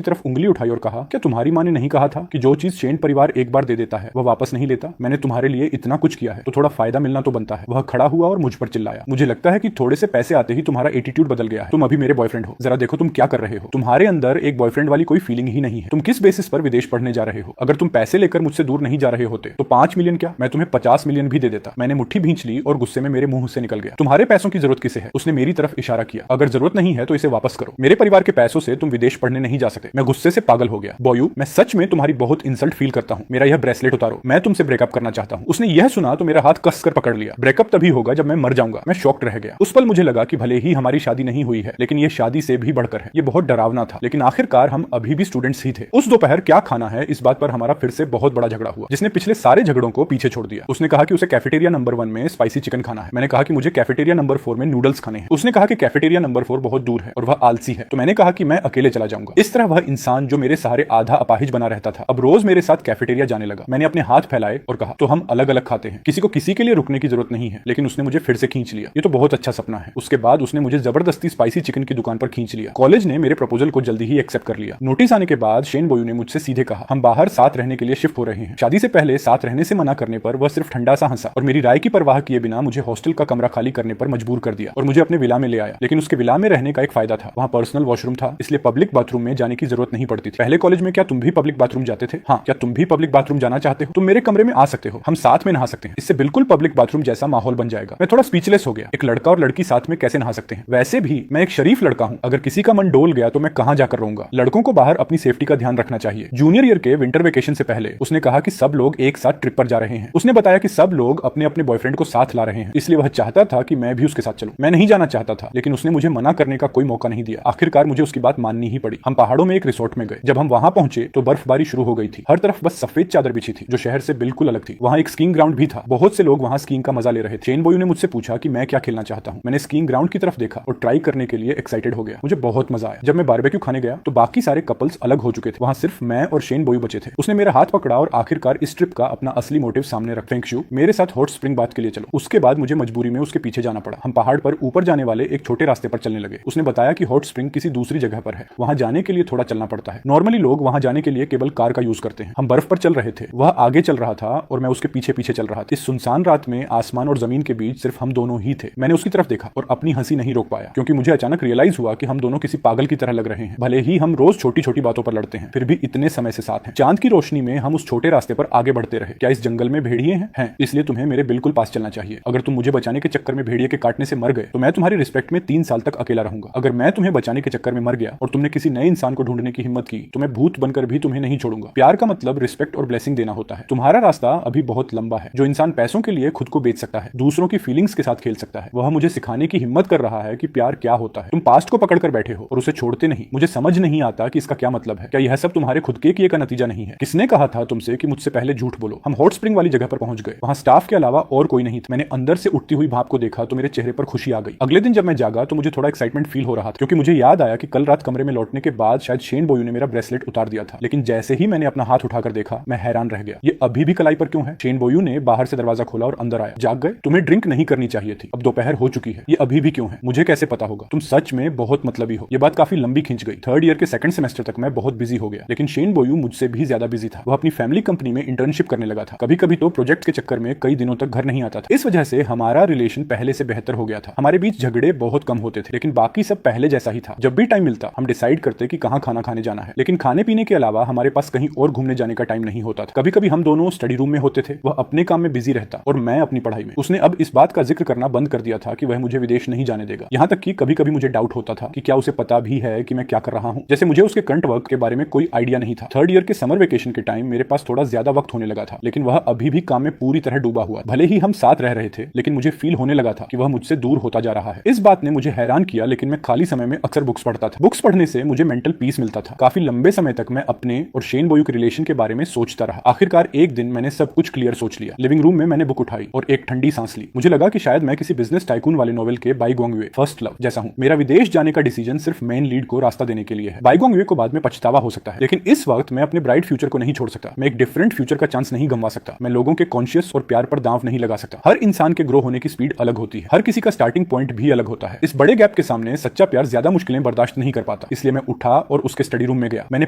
Speaker 1: तरफ उंगली उठाई और कहा, क्या तुम्हारी माँ ने नहीं कहा था कि जो चीज शेन परिवार एक बार दे देता है वह वापस नहीं लेता? मैंने तुम्हारे लिए इतना कुछ किया है तो थोड़ा फायदा मिलना तो बनता है। वह खड़ा हुआ और मुझ पर चिल्लाया, मुझे लगता है कि थोड़े से पैसे आते ही तुम्हारा एटीट्यूड बदल गया है। तुम अभी मेरे बॉयफ्रेंड हो, जरा देखो तुम क्या कर रहे हो। तुम्हारे अंदर एक बॉयफ्रेंड वाली कोई फीलिंग ही नहीं है। तुम किस बेसिस पर विदेश पढ़ने जा रहे हो? अगर तुम पैसे लेकर मुझसे दूर नहीं जा रहे होते तो 5 मिलियन क्या, मैं तुम्हें 50 मिलियन भी दे देता। मैंने मुट्ठी भींच ली और गुस्से में मेरे मुंह से निकल गया, तुम्हारे पैसों की जरूरत किसे है? उसने मेरी तरफ इशारा किया, अगर जरूरत नहीं है तो इसे वापस करो। मेरे परिवार के पैसों से तुम विदेश पढ़ने नहीं जा सकते। मैं गुस्से से पागल हो गया। बॉयू, मैं सच में तुम्हारी बहुत इंसल्ट फील करता हूँ। मेरा यह ब्रेसलेट उतारो, मैं तुमसे ब्रेकअप करना चाहता हूँ। उसने यह सुना तो मेरा हाथ कसकर पकड़ लिया। ब्रेकअप तभी होगा जब मैं मर जाऊंगा। मैं शॉक्ड रह गया। उस पल मुझे लगा कि भले ही हमारी शादी नहीं हुई है लेकिन यह शादी से भी बढ़कर है। ये बहुत डरावना था लेकिन आखिरकार हम अभी भी स्टूडेंट्स ही थे। उस दोपहर क्या खाना है इस बात पर हमारा फिर से बहुत बड़ा झगड़ा हुआ जिसने पिछले सारे झगड़ों को पीछे छोड़ दिया। उसने कहा कि उसे कैफेटेरिया नंबर 1 में स्पाइसी चिकन खाना है। मैंने कहा कि मुझे कैफेटेरिया नंबर 4 में नूडल्स खाने हैं। उसने कहा कि कैफेटेरिया नंबर 4 बहुत दूर है और वह आलसी है, तो मैंने कहा कि मैं अकेले चला जाऊंगा। इस तरह वह इंसान जो मेरे सहारे आधा अपाहिज बना रहता था अब रोज मेरे साथ कैफेटेरिया जाने लगा। मैंने अपने हाथ फैलाए और कहा, तो हम अलग अलग खाते हैं, किसी को किसी के लिए रुकने की जरूरत नहीं है। लेकिन उसने मुझे फिर से खींच लिया। ये तो बहुत अच्छा सपना है। उसके बाद उसने मुझे जबरदस्ती स्पाइसी चिकन की दुकान पर खींच लिया। कॉलेज ने मेरे प्रपोजल को जल्दी ही एक्सेप्ट कर लिया। नोटिस आने के बाद शेन बोयू ने मुझसे सीधे कहा, हम बाहर साथ रहने के लिए शिफ्ट हो रहे हैं। शादी से पहले साथ रहने से मना करने पर वह सिर्फ ठंडा सा हंसा और मेरी राय की परवाह किए बिना मुझे हॉस्टल का कमरा खाली करने पर मजबूर कर दिया और मुझे अपने विला में ले आया। लेकिन उसके विला में रहने का एक फायदा था, वहां पर्सनल वॉशरूम था, इसलिए पब्लिक बाथरूम में जाने की जरूरत नहीं पड़ती थी। पहले कॉलेज में क्या तुम भी पब्लिक बाथरूम जाते थे? हाँ, क्या तुम भी पब्लिक बाथरूम जाना चाहते हो? तुम मेरे कमरे में आ सकते हो, हम साथ में नहा सकते हैं। इससे बिल्कुल पब्लिक बाथरूम जैसा माहौल बन जाएगा। मैं थोड़ा स्पीचलेस हो गया। एक लड़का और लड़की साथ में कैसे नहा सकते हैं? वैसे भी मैं एक शरीफ लड़का हूं, अगर किसी का मन डोल गया तो मैं कहां जाकर रहूंगा। लड़कों को बाहर अपनी सेफ्टी का ध्यान रखना चाहिए। जूनियर ईयर के विंटर वेकेशन से पहले उसने कहा कि सब लोग एक साथ ट्रिप पर जा रहे हैं। उसने बताया कि सब लोग अपने अपने बॉयफ्रेंड को साथ ला रहे हैं, इसलिए वह चाहता था कि मैं भी उसके साथ चलूं। मैं नहीं जाना चाहता था लेकिन उसने मुझे मना करने का कोई मौका नहीं दिया। आखिरकार मुझे उसकी बात माननी ही पड़ी। हम पहाड़ों में एक रिसोर्ट में गए। जब हम वहां पहुंचे तो बर्फबारी शुरू हो गई थी। हर तरफ बस सफेद चादर बिछी थी जो शहर से बिल्कुल अलग थी। वहां एक स्कीइंग ग्राउंड भी था। बहुत से लोग वहां स्कीइंग का मजा ले रहे थे। शेन बोयू ने मुझसे पूछा कि मैं क्या खेलना चाहता हूं। मैंने स्कीइंग ग्राउंड की तरफ देखा और ट्राई करने के लिए एक्साइटेड हो गया। मुझे बहुत मजा आया। जब मैं बारबेक्यू खाने गया तो बाकी सारे कपल्स अलग हो चुके थे। वहां सिर्फ मैं और शेन बोयू बचे थे। उसने मेरा हाथ पकड़ा और आखिरकार इस ट्रिप का अपना असली मोटिव सामने रख, फेंगशू मेरे साथ हॉट स्प्रिंग बाथ के लिए चलो। उसके बाद मुझे मजबूरी में उसके पीछे जाना पड़ा। हम पहाड़ पर ऊपर जाने वाले एक छोटे रास्ते पर चलने लगे। उसने बताया कि हॉट स्प्रिंग किसी दूसरी जगह पर है, वहां जाने के लिए थोड़ा चलना पड़ता है। नॉर्मली लोग वहां जाने के लिए केवल कार का यूज करते हैं। हम बर्फ पर चल रहे थे, वह आगे चल रहा था और मैं उसके पीछे पीछे चल रहा था। इस सुनसान रात में आसमान और जमीन के बीच सिर्फ हम दोनों ही थे। मैंने उसकी तरफ देखा और अपनी हंसी नहीं रोक पाया क्योंकि मुझे अचानक रियलाइज हुआ कि हम दोनों किसी पागल की तरह लग रहे हैं। भले ही हम रोज छोटी छोटी बातों पर लड़ते हैं फिर भी इतने समय से साथ हैं। चांद की रोशनी में हम उस छोटे रास्ते पर आगे बढ़ते रहे। क्या इस जंगल में भेड़िए हैं? इसलिए तुम्हें मेरे बिल्कुल पास चलना चाहिए। अगर तुम मुझे बचाने के चक्कर में भेड़िए के काटने से मर गए तो मैं तुम्हारी रिस्पेक्ट में 3 साल तक अकेला रहूंगा। अगर मैं तुम्हें बचाने के चक्कर में मर गया और तुमने किसी नए इंसान को ढूंढने की हिम्मत की तो मैं भूत बनकर भी तुम्हें नहीं छोड़ूंगा। प्यार का मतलब रिस्पेक्ट और ब्लेसिंग देना होता है। तुम्हारा रास्ता अभी बहुत लंबा है। जो इंसान पैसों के लिए खुद को बेच सकता है, दूसरों की फीलिंग्स के साथ खेल सकता है, वह मुझे सिखाने की हिम्मत कर रहा है कि प्यार क्या होता है। तुम पास्ट को पकड़कर बैठे हो और उसे छोड़ते नहीं। मुझे समझ नहीं आता कि इसका क्या मतलब है। क्या यह सब तुम्हारे खुद के किए का नतीजा नहीं है? किसने कहा था तुमसे कि मुझसे पहले झूठ बोलो? हम हॉट स्प्रिंग वाली जगह पर पहुंच गए। वहां स्टाफ के अलावा और कोई नहीं था। मैंने अंदर से उठती हुई भाप को देखा तो मेरे चेहरे पर खुशी आ गई। अगले दिन जब मैं जागा तो मुझे थोड़ा एक्साइटमेंट फील हो रहा था क्योंकि मुझे याद आया कि कल रात कमरे में लौटने के बाद शायद शेन बोयू ने मेरा ब्रेसलेट उतार दिया था। लेकिन जैसे ही मैंने अपना हाथ उठाकर देखा मैं हैरान रह गया। ये अभी भी कलाई पर क्यों है? शेन बोयू ने बाहर से दरवाजा खोला और अंदर आया। जाग गए? तुम्हें ड्रिंक नहीं करनी चाहिए थी, अब दोपहर हो चुकी है। ये अभी भी क्यों है? मुझे कैसे पता होगा? तुम सच में बहुत मतलबी हो। ये बात काफी लंबी खिंच गई। 3rd ईयर के 2nd सेमेस्टर तक मैं बहुत बिजी हो गया लेकिन शेन बोयू मुझसे भी ज्यादा बिजी था। वह अपनी फैमिली कंपनी में इंटर्नशिप करने लगा था। कभी कभी तो प्रोजेक्ट के चक्कर में कई दिनों तक घर नहीं आता था। इस वजह से हमारा रिलेशन पहले से बेहतर हो गया था। हमारे बीच झगड़े बहुत कम होते थे लेकिन बाकी सब पहले जैसा ही था। जब भी टाइम मिलता हम डिसाइड करते कि कहां खाना खाने जाना है, लेकिन खाने पीने के अलावा हमारे पास कहीं और घूमने जाने का टाइम नहीं होता था। कभी कभी हम दोनों स्टडी रूम में होते थे, वह अपने काम में बिजी रहता और मैं अपनी पढ़ाई में। उसने अब इस बात का जिक्र करना बंद कर दिया था कि वह मुझे विदेश नहीं जाने देगा। यहाँ तक कि कभी कभी मुझे डाउट होता था कि क्या उसे पता भी है कि मैं क्या कर रहा हूँ। जैसे मुझे उसके करंट वर्क के बारे में कोई आइडिया नहीं था। 3rd ईयर के समर वेकेशन के टाइम मेरे पास थोड़ा ज्यादा वक्त होने लगा था लेकिन वह अभी भी काम में पूरी तरह डूबा हुआ। भले ही हम साथ रह रहे थे लेकिन मुझे फील होने लगा था कि वह मुझसे दूर होता जा रहा है। इस बात ने मुझे हैरान किया लेकिन मैं खाली समय में अक्सर बुक्स पढ़ता था। बुक्स पढ़ने से मुझे मेंटल पीस मिलता था। काफी लंबे समय तक मैं अपने और शेन बोयू के रिलेशन के बारे में सोचता रहा। आखिरकार एक दिन मैंने सब कुछ क्लियर सोच लिया। लिविंग रूम में मैंने बुक उठाई और एक ठंडी सांस ली। मुझे लगा कि शायद मैं किसी बिजनेस टाइकून वाले नोवेल के बाई गोंगवे फर्स्ट लव जैसा हूं। मेरा विदेश जाने का डिसीजन सिर्फ मेन लीड को रास्ता देने के लिए है। बाई गोंगवे को बाद में पछतावा हो सकता है लेकिन इस वक्त मैं अपने ब्राइट फ्यूचर को नहीं छोड़ सकता। मैं एक डिफरेंट फ्यूचर का चांस नहीं गंवा सकता। मैं लोगों के कॉन्शियस और प्यार पर दांव नहीं लगा सकता। हर इंसान के ग्रो होने की स्पीड अलग होती है। हर किसी का स्टार्टिंग पॉइंट भी अलग होता है। इस बड़े गैप के सामने सच्चा प्यार ज्यादा मुश्किलें बर्दाश्त नहीं कर पाता, इसलिए मैं उठा और उसके स्टडी रूम में गया। मैंने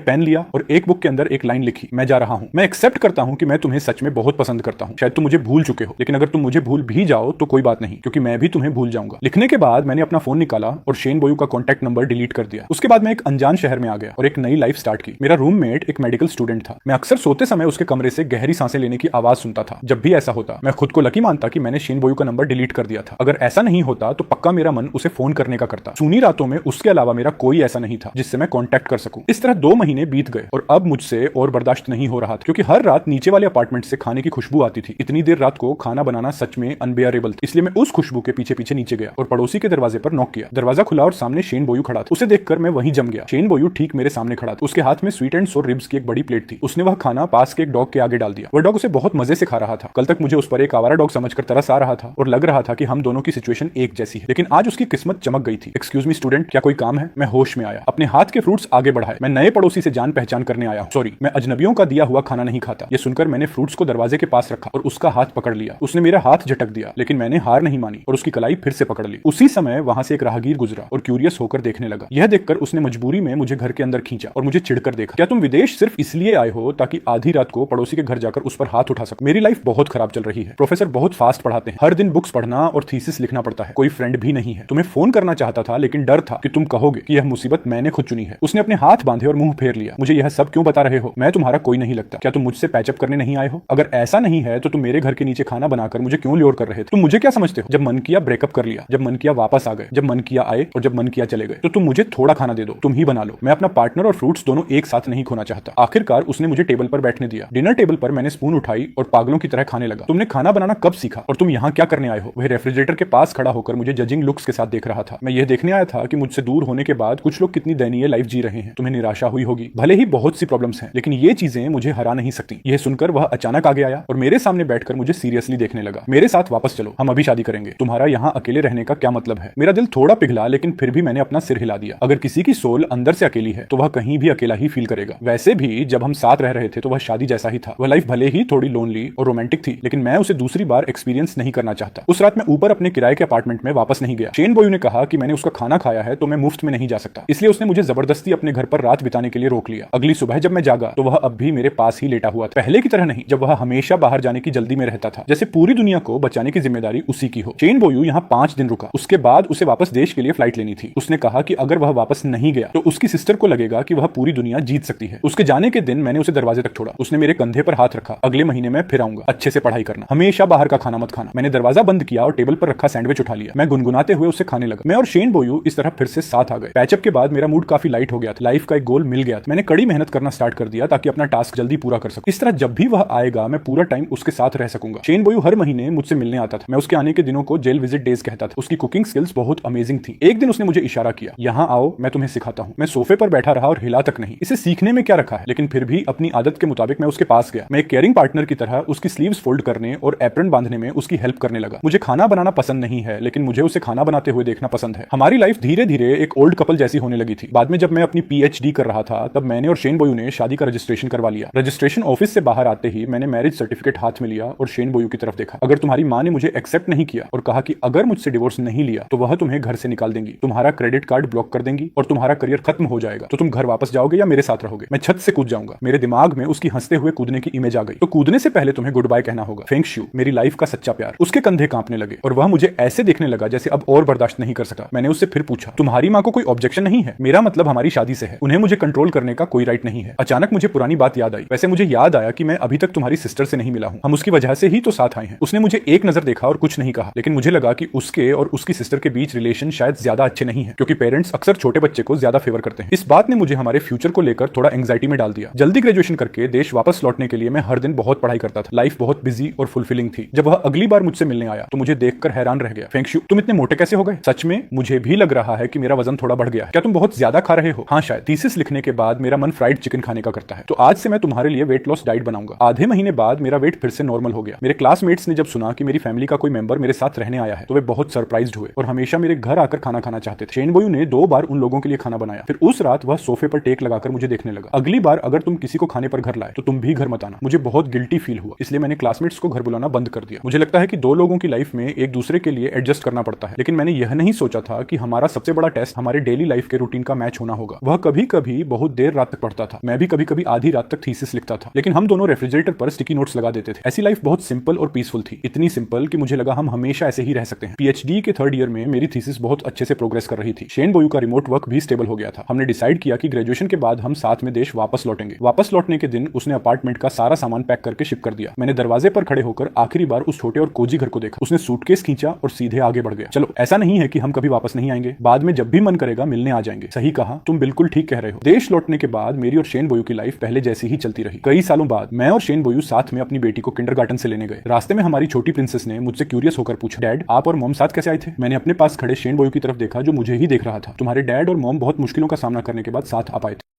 Speaker 1: पेन लिया और एक बुक के अंदर एक लाइन लिखी, मैं जा रहा हूं। मैं एक्सेप्ट करता हूं कि मैं तुम्हें सच में बहुत पसंद करता हूं। शायद तुम मुझे भूल चुके हो, लेकिन अगर तुम मुझे भूल भी जाओ तो कोई बात नहीं, क्योंकि मैं भी तुम्हें भूल जाऊंगा। लिखने के बाद मैंने अपना फोन निकाला और शेन बोयू का कॉन्टैक्ट नंबर डिलीट कर दिया। उसके बाद मैं एक अनजान शहर में आ गया और एक नई लाइफ स्टार्ट की। मेरा रूममेट एक मेडिकल स्टूडेंट था। मैं अक्सर सोते समय उसके कमरे से गहरी सांसें लेने की आवाज सुनता था। जब भी ऐसा होता मैं खुद को लकी मानता कि मैंने शेन बोयू का नंबर डिलीट कर दिया था। अगर ऐसा नहीं होता तो पक्का मेरा मन उसे फोन करने का करता। सूनी रातों में उसके अलावा मेरा कोई ऐसा नहीं था जिससे मैं कांटेक्ट कर सकूं। इस तरह 2 महीने बीत गए और अब मुझसे और बर्दाश्त नहीं हो रहा था, क्योंकि हर रात नीचे वाले अपार्टमेंट से खाने की खुशबू आती थी। इतनी देर रात को खाना बनाना सच में अनबेयरेबल था। इसलिए मैं उस खुशबू के पीछे पीछे नीचे गया और पड़ोसी के दरवाजे पर नॉक किया। दरवाजा खुला और सामने शेन बोयू खड़ा था। उसे देखकर मैं वहीं जम गया। शेन बोयू ठीक मेरे सामने खड़ा था। उसके हाथ में स्वीट एंड सोर रिब्स की एक बड़ी प्लेट थी। उसने वह खाना पास के एक डॉग के आगे डाल दिया। वह डॉग उसे बहुत मजे से खा रहा था। कल तक मुझे उस पर एक आवारा डॉग समझकर तरस आ रहा था और लग रहा था कि हम दोनों की सिचुएशन एक जैसी है, लेकिन आज उसकी किस्मत चमक गई थी। एक्सक्यूज मी स्टूडेंट, क्या कोई काम है? मैं होश में आया, अपने हाथ के फ्रूट्स आगे बढ़ाए। मैं नए पड़ोसी से जान पहचान करने आया हूं। सॉरी, मैं अजनबियों का दिया हुआ खाना नहीं खाता। यह सुनकर मैंने फ्रूट्स को दरवाजे के पास रखा और उसका हाथ पकड़ लिया। उसने मेरा हाथ झटक दिया, लेकिन मैंने हार नहीं मानी और उसकी कलाई फिर से पकड़ ली। उसी समय वहां से एक राहगीर गुजरा और क्यूरियस होकर देखने लगा। यह देखकर उसने मजबूरी में मुझे घर के अंदर खींचा और मुझे चिढ़कर देखा। क्या तुम विदेश सिर्फ इसलिए आए हो ताकि आधी रात को पड़ोसी के घर जाकर उस पर हाथ उठा सको? मेरी लाइफ बहुत खराब चल रही है। प्रोफेसर बहुत फास्ट पढ़ाते हैं, हर दिन बुक्स पढ़ना और थीसिस लिखना पड़ता है। कोई फ्रेंड भी नहीं है। तुम्हें फोन करना चाहता था, लेकिन डर था कि तुम कहोगे कि यह मुसीबत मैंने खुद चुनी है। उसने अपने हाथ बांधे और मुंह फेर लिया। मुझे यह सब क्यों बता रहे हो? मैं तुम्हारा कोई नहीं लगता। क्या तुम मुझसे पैचअप करने नहीं आए हो? अगर ऐसा नहीं है तो तुम मेरे घर के नीचे खाना बनाकर मुझे क्यों ल्योर कर रहे थे? तुम मुझे क्या समझते हो? जब मन किया ब्रेकअप कर लिया, जब मन किया वापस आ गए, जब मन किया आए और जब मन किया चले गए। तो तुम मुझे थोड़ा खाना दे दो, तुम ही बना लो। मैं अपना पार्टनर और फ्रूट्स दोनों एक साथ नहीं खोना चाहता। आखिरकार उसने मुझे टेबल पर बैठने दिया। डिनर टेबल पर मैंने स्पून उठाई और पागलों की तरह खाने लगा। तुमने खाना बनाना कब सीखा और तुम यहाँ क्या करने आए हो? वह रेफ्रिजरेटर के पास खड़ा होकर मुझे जजिंग लुक्स के साथ देख रहा था। मैं यह देखने आया था कि मुझसे दूर होने के बाद कुछ लोग कितनी दयनीय लाइफ जी रहे हैं। तुम्हें निराशा हुई होगी, भले ही बहुत सी प्रॉब्लम्स हैं, लेकिन ये चीजें मुझे हरा नहीं सकती। यह सुनकर वह अचानक आगे आया और मेरे सामने बैठकर मुझे सीरियसली देखने लगा। मेरे साथ वापस चलो, हम अभी शादी करेंगे। तुम्हारा यहाँ अकेले रहने का क्या मतलब है? मेरा दिल थोड़ा पिघला, लेकिन फिर भी मैंने अपना सिर हिला दिया। अगर किसी की सोल अंदर से अकेली है तो वह कहीं भी अकेला ही फील करेगा। वैसे भी जब हम साथ रह रहे थे तो वह शादी जैसा ही था। वह लाइफ भले ही थोड़ी लोनली और रोमांटिक थी, लेकिन मैं उसे दूसरी बार एक्सपीरियंस नहीं करना चाहता। उस रात मैं ऊपर अपने किराए के अपार्टमेंट में वापस नहीं गया। शेन बोयू ने कहा कि मैंने उसका खाना खाया है तो मैं मुफ्त में नहीं जा सकता, इसलिए उसने मुझे जबरदस्ती अपने घर पर रात बिताने के लिए रोक लिया। अगली सुबह जब मैं जागा तो वह अब भी मेरे पास ही लेटा हुआ था। पहले की तरह नहीं, जब वह हमेशा बाहर जाने की जल्दी में रहता था, जैसे पूरी दुनिया को बचाने की जिम्मेदारी उसी की हो। शेन बोयू यहाँ 5 दिन रुका। उसके बाद उसे वापस देश के लिए फ्लाइट लेनी थी। उसने कहा कि अगर वह वापस नहीं गया तो उसकी सिस्टर को लगेगा कि वह पूरी दुनिया जीत सकती है। उसके जाने के दिन मैंने उसे दरवाजे तक छोड़ा। उसने मेरे कंधे पर हाथ रखा। अगले महीने में फिर आऊंगा, अच्छे से पढ़ाई करना, हमेशा बाहर का खाना मत खाना। मैंने दरवाजा बंद किया और टेबल पर रखा सैंडविच उठा लिया। मैं गुनगुनाते हुए उसे खाने लगा। मैं और शेन बोयू इस तरह फिर से साथ आ गए। पैचअप के बाद मेरा मूड काफी लाइट हो गया था। लाइफ का एक गोल मिल गया था। मैंने कड़ी मेहनत करना स्टार्ट कर दिया ताकि अपना टास्क जल्दी पूरा कर सकूं। इस तरह जब भी वह आएगा मैं पूरा टाइम उसके साथ रह सकूंगा। शेन बोयू हर महीने मुझसे मिलने आता था। मैं उसके आने के दिनों को जेल विजिट डेज कहता था। उसकी कुकिंग स्किल्स बहुत अमेजिंग थी। एक दिन उसने मुझे इशारा किया, यहाँ आओ, मैं तुम्हें सिखाता हूँ। मैं सोफे पर बैठा रहा और हिला तक नहीं। इसे सीखने में क्या रखा है, लेकिन फिर भी अपनी आदत के मुताबिक मैं उसके पास गया। मैं एक केयरिंग पार्टनर की तरह उसकी स्लीव्स फोल्ड करने और एप्रन बांधने में उसकी हेल्प करने लगा। मुझे खाना बनाना पसंद नहीं है, लेकिन मुझे उसे खाना बनाते हुए देखना पसंद है। हमारी लाइफ धीरे धीरे एक ओल्ड कपल जैसी होने लगी थी। बाद में जब मैं अपनी पीएचडी कर रहा था तब मैंने और शेन बोयू ने शादी का रजिस्ट्रेशन करवा लिया। रजिस्ट्रेशन ऑफिस से बाहर आते ही मैंने मैरिज सर्टिफिकेट हाथ में लिया और शेन बोयू की तरफ देखा। अगर तुम्हारी माँ ने मुझे एक्सेप्ट नहीं किया और कहा कि अगर मुझसे डिवोर्स नहीं लिया तो वह तुम्हें घर से निकाल देंगी, तुम्हारा क्रेडिट कार्ड ब्लॉक कर देंगी और तुम्हारा करियर खत्म हो जाएगा, तो तुम घर वापस जाओगे या मेरे साथ रहोगे? मैं छत से कूद जाऊंगा। मेरे दिमाग में उसकी हंसते हुए कूदने की इमेज आ गई। तो कूदने से पहले तुम्हें गुड बाय कहना होगा। फेंग शू, मेरी लाइफ का सच्चा प्यार। उसके कंधे कांपने लगे और वह मुझे ऐसे देखने लगा जैसे अब और बर्दाश्त नहीं कर सकता। मैंने उससे फिर पूछा, तुम्हारी माँ को कोई ऑब्जेक्शन नहीं है? मेरा मतलब हमारी शादी से है, उन्हें मुझे कंट्रोल करने का कोई राइट नहीं है। अचानक मुझे पुरानी बात याद आई। वैसे मुझे याद आया कि मैं अभी तक तुम्हारी सिस्टर से नहीं मिला हूँ। हम उसकी वजह से ही तो साथ आए हैं। उसने मुझे एक नजर देखा और कुछ नहीं कहा, लेकिन मुझे लगा कि उसके और उसकी सिस्टर के बीच रिलेशन शायद ज्यादा अच्छे नहीं है, क्योंकि पेरेंट्स अक्सर छोटे बच्चे को ज्यादा फेवर करते हैं। इस बात ने मुझे हमारे फ्यूचर को लेकर थोड़ा एंग्जाइटी में डाल दिया। जल्दी ग्रेजुएशन करके देश वापस लौटने के लिए मैं हर दिन बहुत पढ़ाई करता था। लाइफ बहुत बिजी और फुलफिलिंग थी। जब वह अगली बार मुझसे मिलने आया तो मुझे देखकर हैरान रह गया। फेंग शू, तुम इतने मोटे कैसे हो गए? सच में मुझे भी लग रहा है कि मेरा वजन थोड़ा बढ़ गया है। क्या तुम बहुत ज्यादा खा रहे हो? हाँ शायद। थीसिस लिखने के बाद मेरा मन फ्राइड चिकन खाने का करता है, तो आज से मैं तुम्हारे लिए वेट लॉस डाइट बनाऊंगा। आधे महीने बाद मेरा वेट फिर से नॉर्मल हो गया। मेरे क्लासमेट्स ने जब सुना कि मेरी फैमिली का कोई मेंबर मेरे साथ रहने आया है तो वे बहुत सरप्राइज्ड हुए और हमेशा मेरे घर आकर खाना खाना चाहते थे। शेन बोयू ने 2 बार उन लोगों के लिए खाना बनाया। फिर उस रात वह सोफे पर टेक लगाकर मुझे देखने लगा। अगली बार अगर तुम किसी को खाने पर घर लाए तो तुम भी घर मत आना। मुझे बहुत गिल्टी फील हुआ, इसलिए मैंने क्लासमेट्स को घर बुलाना बंद कर दिया। मुझे लगता है कि 2 लोगों की लाइफ में एक दूसरे के लिए एडजस्ट करना पड़ता है, लेकिन मैंने यह नहीं सोचा था कि हमारा सबसे बड़ा टेस्ट हमारे डेली लाइफ के रूटीन का मैच होना होगा। वह कभी कभी बहुत देर रात तक पढ़ता था, मैं भी कभी कभी आधी रात तक थीसिस लिखता था, लेकिन हम दोनों रेफ्रिजरेटर पर स्टिकी नोट्स लगा देते थे। ऐसी लाइफ बहुत सिंपल और पीसफुल थी, इतनी सिंपल कि मुझे लगा हम हमेशा ऐसे ही रह सकते हैं। पीएचडी के थर्ड ईयर में मेरी थीसिस बहुत अच्छे से प्रोग्रेस कर रही थी। शेन बोयू का रिमोट वर्क भी स्टेबल हो गया था। हमने डिसाइड किया कि ग्रेजुएशन के बाद हम साथ में देश वापस लौटेंगे। वापस लौटने के दिन उसने अपार्टमेंट का सारा सामान पैक करके शिप कर दिया। मैंने दरवाजे पर खड़े होकर आखिरी बार उस छोटे और कोजी घर को देखा। उसने सूटकेस खींचा और सीधे आगे बढ़ गया। चलो, ऐसा नहीं है कि हम कभी वापस नहीं आएंगे, बाद में जब भी मन करेगा मिलने आ जाएंगे। सही कहा, तुम बिल्कुल ठीक कह रहे हो। देश लौटने के बाद मेरी और शेन बोयू की लाइफ पहले जैसी ही चलती रही। कई सालों बाद मैं और शेन बोयू साथ में अपनी बेटी को किंडरगार्टन से लेने गए। रास्ते में हमारी छोटी प्रिंसेस ने मुझसे क्यूरियस होकर पूछा, डैड आप और मॉम साथ कैसे आए थे? मैंने अपने पास खड़े शेन बोयू की तरफ देखा जो मुझे ही देख रहा था। तुम्हारे डैड और मॉम बहुत मुश्किलों का सामना करने के बाद साथ आ पाए थे।